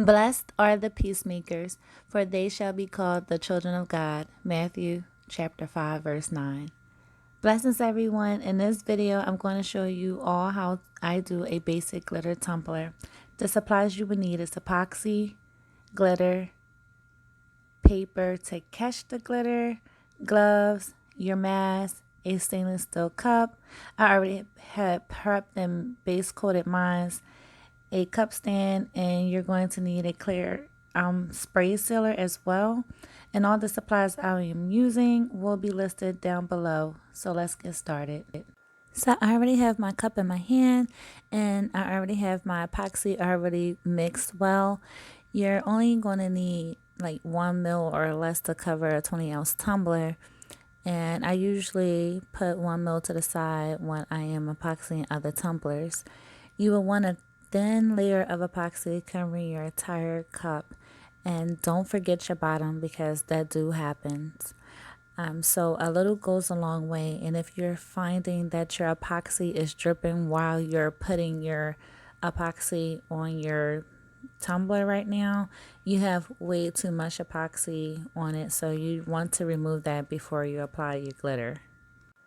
Blessed are the peacemakers, for they shall be called the children of God. Matthew chapter 5, verse 9. Blessings everyone. In this video, I'm going to show you all how I do a basic glitter tumbler. The supplies you would need is epoxy, glitter, paper to catch the glitter, gloves, your mask, a stainless steel cup. I already had prepped and base coated mine, a cup stand, and you're going to need a clear spray sealer as well. And all the supplies I am using will be listed down below. So let's get started. So I already have my cup in my hand, and I already have my epoxy already mixed well. You're only going to need like 1 ml or less to cover a 20-ounce tumbler. And I usually put 1 ml to the side when I am epoxying other tumblers. You will want a thin layer of epoxy covering your entire cup. And don't forget your bottom, because that do happens. So a little goes a long way. And if you're finding that your epoxy is dripping while you're putting your epoxy on your tumbler right now, you have way too much epoxy on it. So you want to remove that before you apply your glitter.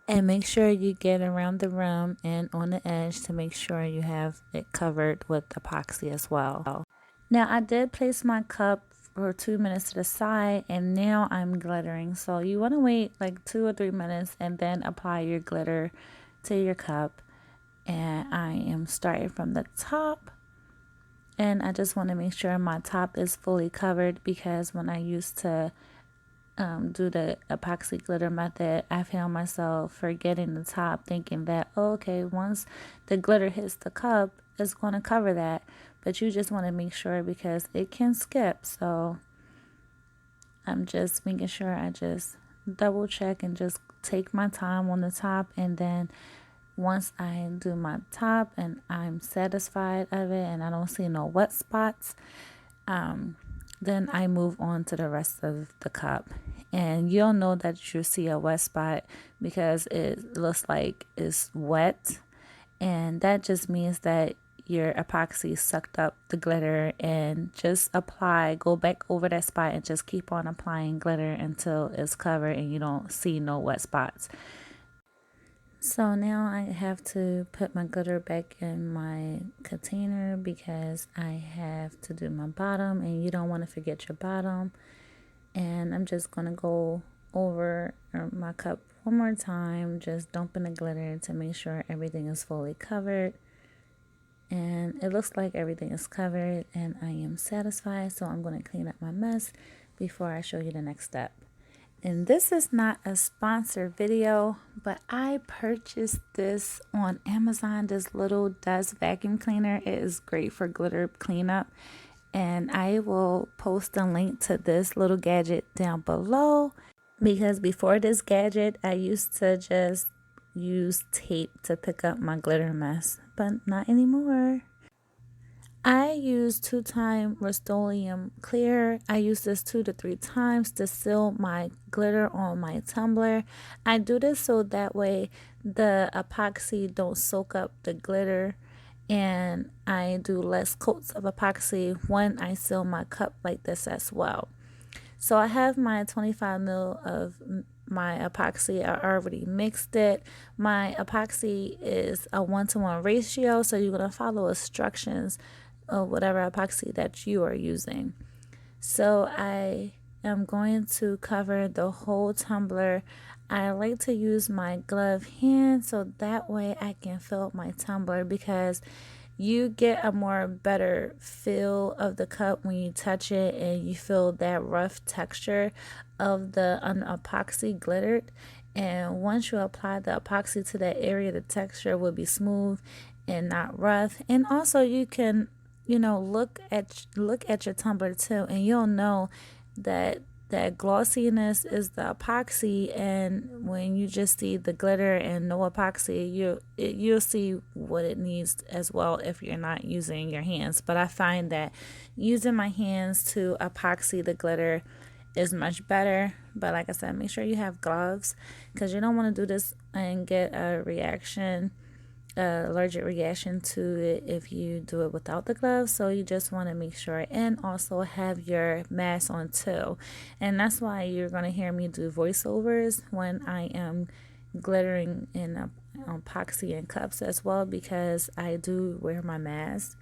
And make sure you get around the rim and on the edge to make sure you have it covered with epoxy as well. Now I did place my cup for 2 minutes to the side, and now I'm glittering. So you want to wait like 2 or 3 minutes and then apply your glitter to your cup. And I am starting from the top, and I just want to make sure my top is fully covered, because when I used to do the epoxy glitter method, I found myself forgetting the top, thinking that, oh, okay, once the glitter hits the cup, it's going to cover that. But you just want to make sure, because it can skip. So I'm just making sure I just double check and just take my time on the top. And then once I do my top and I'm satisfied of it and I don't see no wet spots, then I move on to the rest of the cup. And you'll know that you see a wet spot because it looks like it's wet. And that just means that your epoxy sucked up the glitter. And just go back over that spot and just keep on applying glitter until it's covered and you don't see no wet spots. So now I have to put my glitter back in my container, because I have to do my bottom, and you don't want to forget your bottom. And I'm just going to go over my cup one more time, just dumping the glitter to make sure everything is fully covered. And it looks like everything is covered, and I am satisfied. So I'm going to clean up my mess before I show you the next step. And this is not a sponsored video, but I purchased this on Amazon, this little dust vacuum cleaner. It is great for glitter cleanup. And I will post a link to this little gadget down below, because before this gadget, I used to just use tape to pick up my glitter mess, but not anymore. I use 2-time Rust-Oleum clear. I use this 2 to 3 times to seal my glitter on my tumbler. I do this so that way the epoxy don't soak up the glitter, and I do less coats of epoxy when I seal my cup like this as well. So I have my 25 ml of my epoxy. I already mixed it. My epoxy is a 1-to-1 ratio, so you're going to follow instructions of whatever epoxy that you are using. So I am going to cover the whole tumbler. I like to use my glove hand so that way I can fill my tumbler, because you get a better feel of the cup when you touch it, and you feel that rough texture of the epoxy glittered. And once you apply the epoxy to that area, the texture will be smooth and not rough. And also you can look at your tumbler too, and you'll know that glossiness is the epoxy. And when you just see the glitter and no epoxy, you'll see what it needs as well if you're not using your hands. But I find that using my hands to epoxy the glitter is much better. But like I said, make sure you have gloves, because you don't want to do this and get a reaction allergic reaction to it if you do it without the gloves. So you just want to make sure, and also have your mask on too. And that's why you're going to hear me do voiceovers when I am glittering in epoxy and cups as well, because I do wear my mask.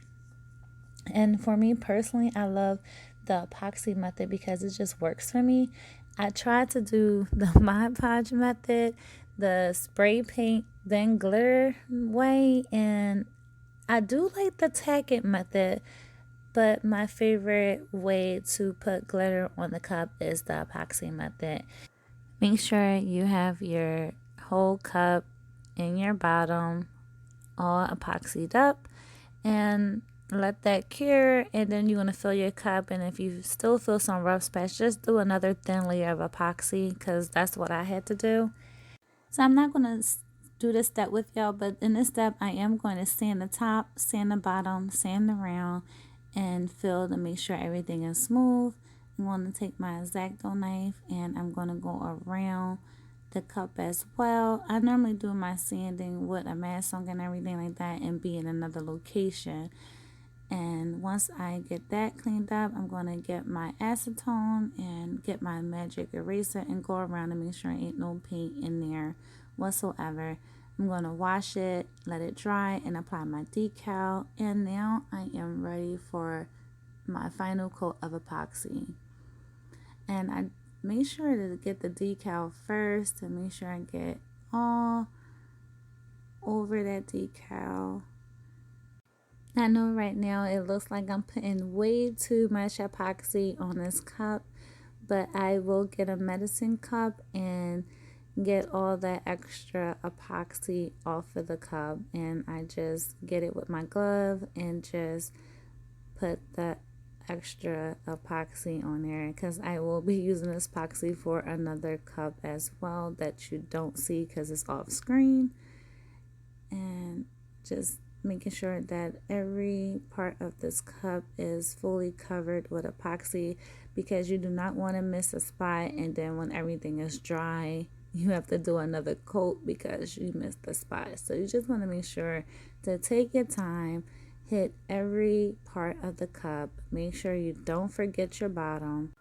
And for me personally, I love the epoxy method because it just works for me. I tried to do the Mod Podge method, the spray paint then glitter way, and I do like the tack it method, but my favorite way to put glitter on the cup is the epoxy method. Make sure you have your whole cup in your bottom all epoxied up, and let that cure, and then you're going to fill your cup. And if you still feel some rough spots, just do another thin layer of epoxy, because that's what I had to do. So I'm not going to do this step with y'all, but in this step I am going to sand the top, sand the bottom, sand the round, and fill to make sure everything is smooth. I'm going to take my X-Acto knife and I'm going to go around the cup as well. I normally do my sanding with a mask on and everything like that and be in another location. And once I get that cleaned up, I'm going to get my acetone and get my magic eraser and go around and make sure ain't no paint in there whatsoever. I'm going to wash it, let it dry, and apply my decal. And now I am ready for my final coat of epoxy. And I make sure to get the decal first to make sure I get all over that decal. I know right now it looks like I'm putting way too much epoxy on this cup, but I will get a medicine cup and get all that extra epoxy off of the cup, and I just get it with my glove and just put the extra epoxy on there, because I will be using this epoxy for another cup as well that you don't see because it's off screen. And just making sure that every part of this cup is fully covered with epoxy, because you do not want to miss a spot, and then when everything is dry you have to do another coat because you missed the spot. So you just want to make sure to take your time, hit every part of the cup, make sure you don't forget your bottom.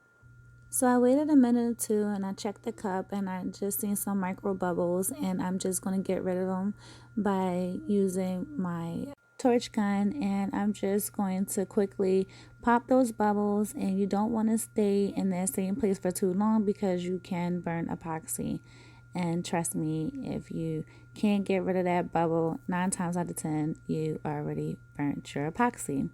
So I waited a minute or two and I checked the cup and I just seen some micro bubbles, and I'm just going to get rid of them by using my torch gun, and I'm just going to quickly pop those bubbles. And you don't want to stay in that same place for too long because you can burn epoxy. And trust me, if you can't get rid of that bubble, 9 times out of 10 you already burnt your epoxy.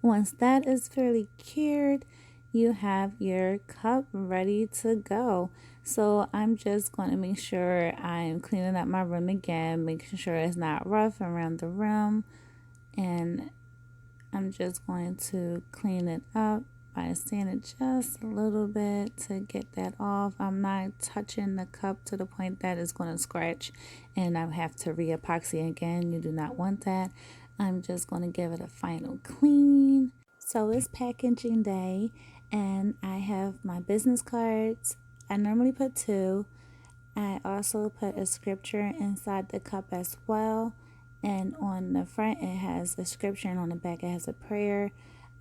Once that is fairly cured, you have your cup ready to go. So I'm just going to make sure I'm cleaning up my rim again, making sure it's not rough around the rim, and I'm just going to clean it up by sanding just a little bit to get that off. I'm not touching the cup to the point that it's going to scratch and I have to re-epoxy again. You do not want that. I'm just going to give it a final clean. So it's packaging day, and I have my business cards. I normally put 2. I also put a scripture inside the cup as well, and on the front it has a scripture and on the back it has a prayer.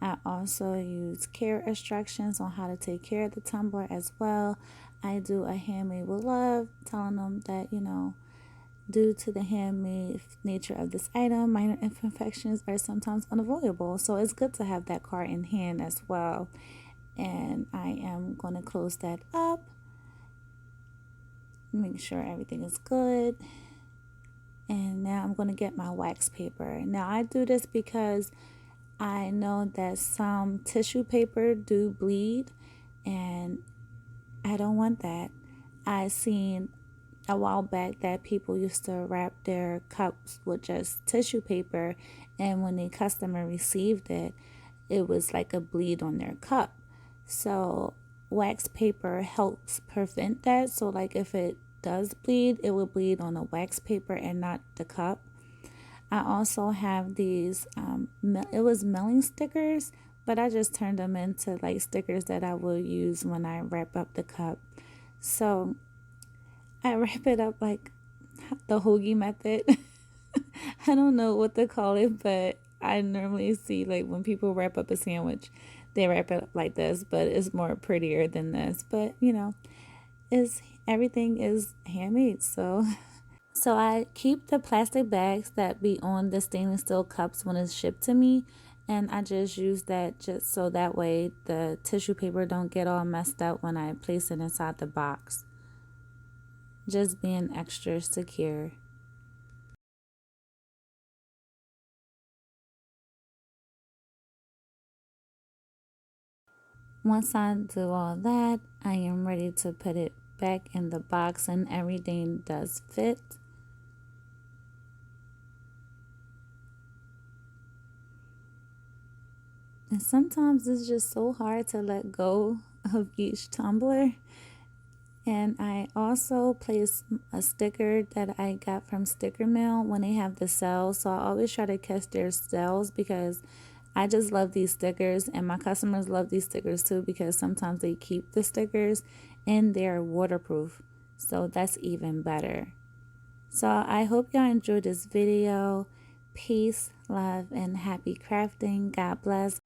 I also use care instructions on how to take care of the tumbler as well. I do a handmade with love, telling them that, due to the handmade nature of this item, minor imperfections are sometimes unavoidable. So it's good to have that card in hand as well. And I am going to close that up, make sure everything is good. And now I'm going to get my wax paper. Now I do this because I know that some tissue paper do bleed, and I don't want that. I seen a while back that people used to wrap their cups with just tissue paper, and when the customer received it, it was like a bleed on their cup. So wax paper helps prevent that. So like if it does bleed, it will bleed on the wax paper and not the cup. I also have these it was milling stickers, but I just turned them into like stickers that I will use when I wrap up the cup. So I wrap it up like the hoagie method. I don't know what to call it, but I normally see like when people wrap up a sandwich, they wrap it like this, but it's more prettier than this. But is everything is handmade, so so I keep the plastic bags that be on the stainless steel cups when it's shipped to me, and I just use that just so that way the tissue paper don't get all messed up when I place it inside the box. Just being extra secure. Once I do all that, I am ready to put it back in the box and everything does fit. And sometimes it's just so hard to let go of each tumbler. And I also place a sticker that I got from Sticker Mail when they have the sales. So I always try to catch their sales because I just love these stickers, and my customers love these stickers too because sometimes they keep the stickers and they're waterproof. So that's even better. So I hope y'all enjoyed this video. Peace, love, and happy crafting. God bless.